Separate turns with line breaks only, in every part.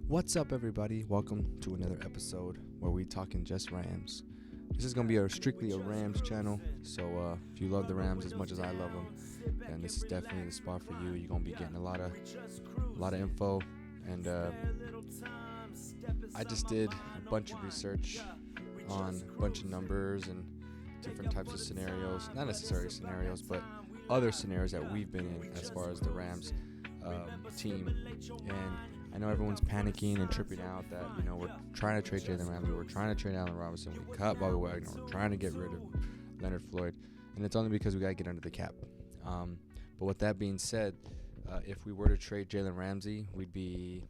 What's up, everybody? Welcome to another episode where we talking just Rams. This is gonna be strictly a Rams channel, so if you love the Rams as much as I love them, then this is definitely the spot for you. You're gonna be getting a lot of info, and I just did a bunch of research on a bunch of numbers and different types of scenarios. Not necessarily scenarios, but other scenarios that we've been in as far as the Rams team. And I know everyone's panicking and tripping out that, we're trying to trade Jalen Ramsey, we're trying to trade Allen Robinson, we cut Bobby Wagner, we're trying to get rid of Leonard Floyd, and it's only because we got to get under the cap. But with that being said, if we were to trade Jalen Ramsey, we'd be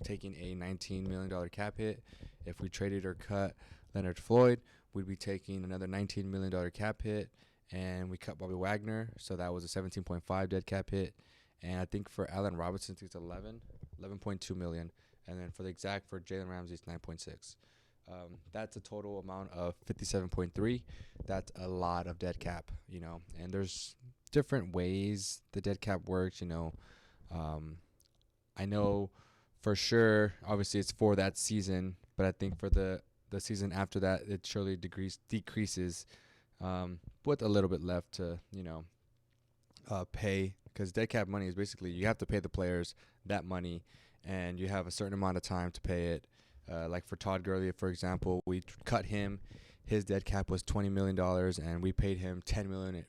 taking a $19 million cap hit. If we traded or cut Leonard Floyd, we'd be taking another $19 million cap hit, and we cut Bobby Wagner, so that was a 17.5 dead cap hit. And I think for Allen Robinson, it's 11.2 million. And then for Jalen Ramsey, it's 9.6. That's a total amount of 57.3. That's a lot of dead cap, And there's different ways the dead cap works, I know for sure, obviously it's for that season, but I think for the season after that, it surely decreases with a little bit left to, pay, because dead cap money is basically you have to pay the players that money, and you have a certain amount of time to pay it. Like for Todd Gurley, for example, we cut him. His dead cap was $20 million, and we paid him $10 million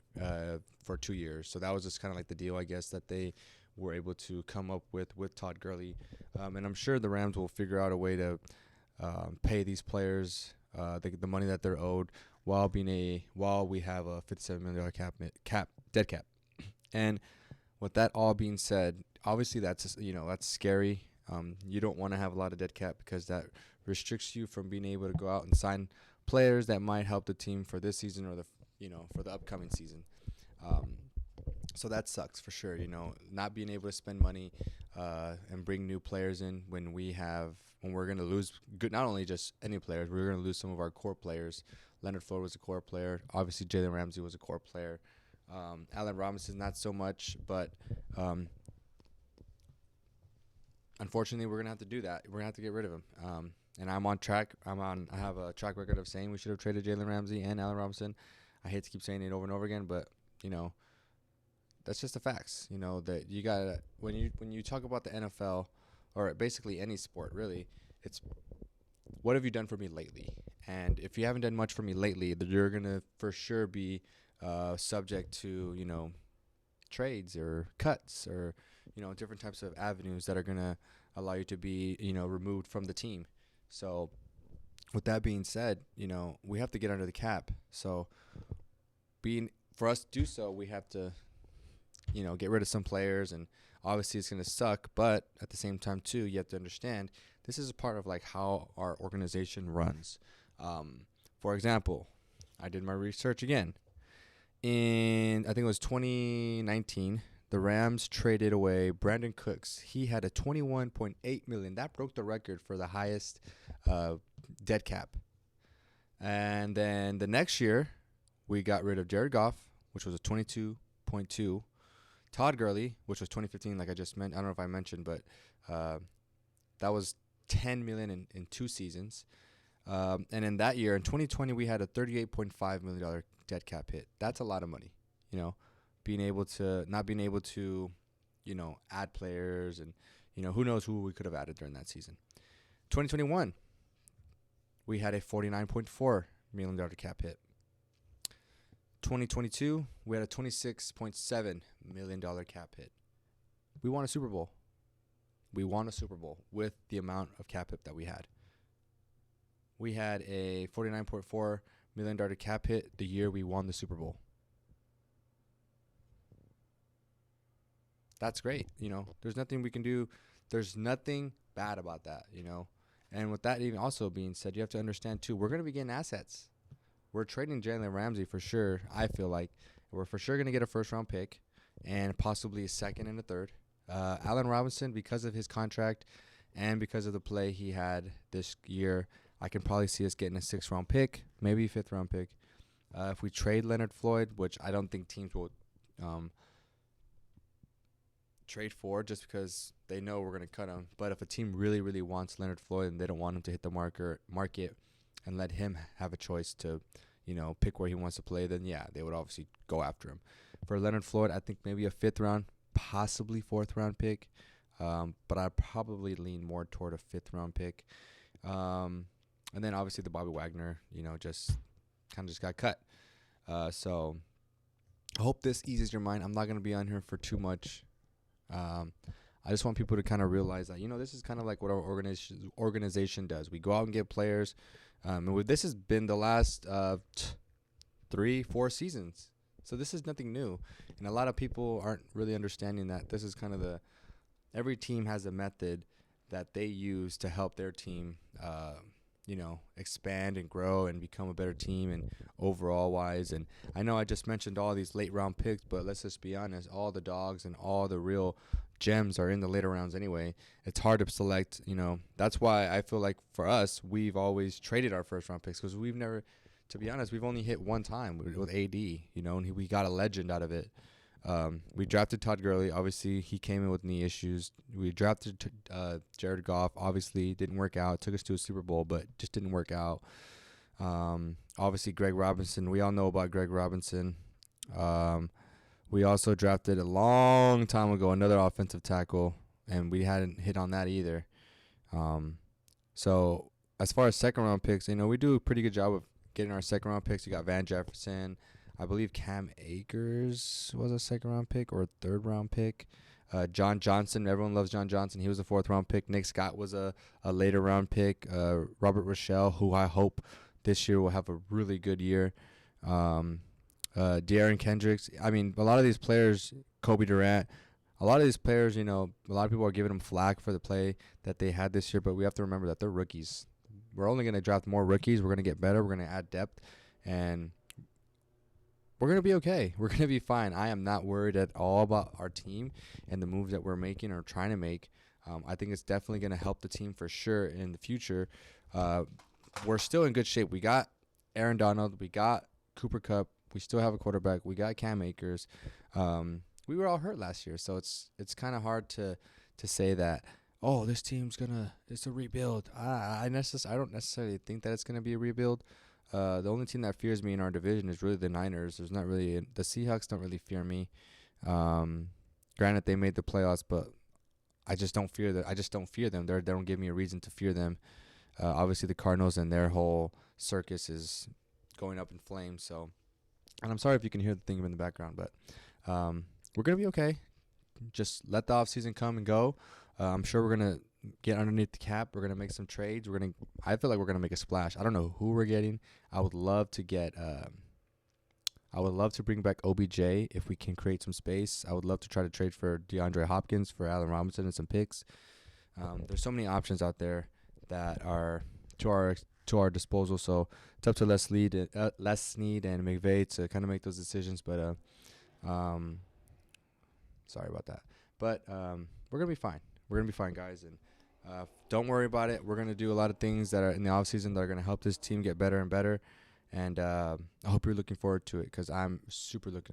for 2 years. So that was just kind of like the deal, I guess, that they were able to come up with Todd Gurley. And I'm sure the Rams will figure out a way to pay these players the money that they're owed while we have a $57 million dead cap. And with that all being said, obviously that's scary. You don't want to have a lot of dead cap because that restricts you from being able to go out and sign players that might help the team for this season or for the upcoming season. So that sucks for sure. Not being able to spend money and bring new players in when we're going to lose not only just any players, we're going to lose some of our core players. Leonard Floyd was a core player. Obviously, Jalen Ramsey was a core player. Allen Robinson, not so much, but unfortunately, we're gonna have to do that. We're gonna have to get rid of him. And I'm on track. I have a track record of saying we should have traded Jalen Ramsey and Allen Robinson. I hate to keep saying it over and over again, but that's just the facts. That you gotta when you talk about the NFL or basically any sport, really, it's what have you done for me lately? And if you haven't done much for me lately, then you're gonna for sure be subject to trades or cuts or different types of avenues that are gonna allow you to be removed from the team. So with that being said, we have to get under the cap. So for us to do so, we have to get rid of some players, and obviously it's gonna suck, but at the same time too, you have to understand this is a part of like how our organization runs. For example, I did my research again. I think it was 2019, the Rams traded away Brandon Cooks. He had a $21.8 million. That broke the record for the highest dead cap. And then the next year, we got rid of Jared Goff, which was a 22.2. Todd Gurley, which was 2015, like I just mentioned. I don't know if I mentioned, but that was $10 million in 2 seasons. And in that year, in 2020, we had a $38.5 million dead cap hit. That's a lot of money, not being able to, add players, and, who knows who we could have added during that season. 2021, we had a $49.4 million cap hit. 2022, we had a $26.7 million cap hit. We won a Super Bowl. With the amount of cap hit that we had. We had a $49.4 million cap hit the year we won the Super Bowl. That's great. There's nothing we can do. There's nothing bad about that, And with that even also being said, you have to understand too, we're going to be getting assets. We're trading Jalen Ramsey for sure. I feel like we're for sure going to get a first-round pick and possibly a second and a third. Allen Robinson, because of his contract and because of the play he had this year, I can probably see us getting a 6th-round pick, maybe a 5th-round pick. If we trade Leonard Floyd, which I don't think teams will trade for just because they know we're going to cut him. But if a team really, really wants Leonard Floyd and they don't want him to hit the market and let him have a choice to, pick where he wants to play, then yeah, they would obviously go after him. For Leonard Floyd, I think maybe a 5th round, possibly 4th round pick. But I'd probably lean more toward a 5th round pick. And then obviously the Bobby Wagner, just got cut. So I hope this eases your mind. I'm not going to be on here for too much. I just want people to kind of realize that, this is kind of like what our organization does. We go out and get players. And this has been the last 3-4 seasons. So this is nothing new. And a lot of people aren't really understanding that this is kind of every team has a method that they use to help their team, expand and grow and become a better team and overall wise. And I know I just mentioned all these late round picks, but let's just be honest, all the dogs and all the real gems are in the later rounds anyway. It's hard to select, that's why I feel like for us, we've always traded our first round picks because we've never, to be honest, we've only hit one time with AD, and we got a legend out of it. We drafted Todd Gurley. Obviously, he came in with knee issues. We drafted Jared Goff. Obviously, didn't work out. Took us to a Super Bowl, but just didn't work out. Obviously, Greg Robinson. We all know about Greg Robinson. We also drafted a long time ago another offensive tackle, and we hadn't hit on that either. So as far as second-round picks, we do a pretty good job of getting our second-round picks. You got Van Jefferson. I believe Cam Akers was a second-round pick or a third-round pick. John Johnson, everyone loves John Johnson. He was a 4th-round pick. Nick Scott was a later-round pick. Robert Rochelle, who I hope this year will have a really good year. De'Aaron Kendricks. I mean, a lot of these players, Kobe Durant, a lot of these players, a lot of people are giving them flack for the play that they had this year, but we have to remember that they're rookies. We're only going to draft more rookies. We're going to get better. We're going to add depth, and we're going to be okay. We're going to be fine. I am not worried at all about our team and the moves that we're making or trying to make. I think it's definitely going to help the team for sure in the future. We're still in good shape. We got Aaron Donald. We got Cooper Kupp. We still have a quarterback. We got Cam Akers. We were all hurt last year, so it's kind of hard to say that, oh, this team's it's a rebuild. I don't necessarily think that it's gonna be a rebuild. The only team that fears me in our division is really the Niners. There's not really the Seahawks don't really fear me. Granted, they made the playoffs, but I just don't fear them. They don't give me a reason to fear them. Obviously, the Cardinals and their whole circus is going up in flames. So, and I'm sorry if you can hear the thing in the background, but we're gonna be okay. Just let the offseason come and go. I'm sure we're gonna get underneath the cap. We're gonna make some trades. I feel like we're gonna make a splash. I don't know who we're getting. I would love to bring back OBJ if we can create some space. I would love to try to trade for DeAndre Hopkins, for Allen Robinson, and some picks. There's so many options out there that are to our disposal. So it's up to Les Snead and McVay to kind of make those decisions. But sorry about that. But we're gonna be fine. We're going to be fine, guys, and don't worry about it. We're going to do a lot of things that are in the offseason that are going to help this team get better and better, and I hope you're looking forward to it because I'm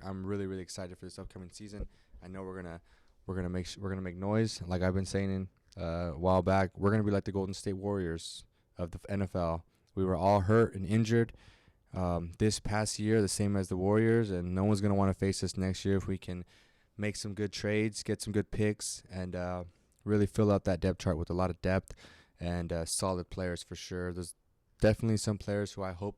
really, really excited for this upcoming season. I know we're gonna make noise, like I've been saying a while back. We're going to be like the Golden State Warriors of the NFL. We were all hurt and injured this past year, the same as the Warriors, and no one's going to want to face us next year if we can make some good trades, get some good picks, and really fill out that depth chart with a lot of depth and solid players for sure. There's definitely some players who I hope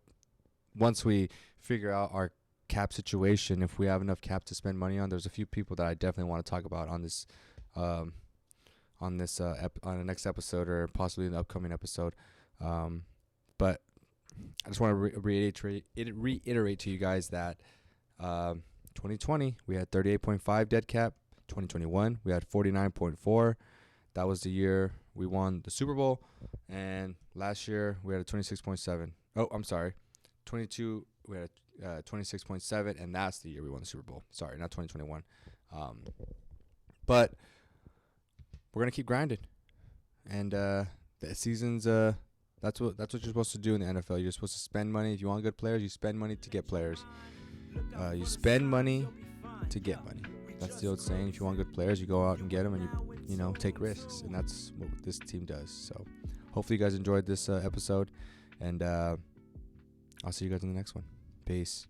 once we figure out our cap situation, if we have enough cap to spend money on, there's a few people that I definitely want to talk about on the next episode or possibly the upcoming episode. But I just want to reiterate to you guys that 2020 we had 38.5 dead cap. 2021 we had 49.4. That was the year we won the Super Bowl, and last year we had a 26.7. Oh, I'm sorry, 22. We had a 26.7, and that's the year we won the Super Bowl. Sorry, not 2021. But we're gonna keep grinding, and the season's that's what you're supposed to do in the NFL. You're supposed to spend money. If you want good players, you spend money to get players. You spend money to get money. That's the old saying. If you want good players, you go out and get them, and you know, take risks, and that's what this team does. So hopefully you guys enjoyed this episode, and I'll see you guys in the next one. Peace.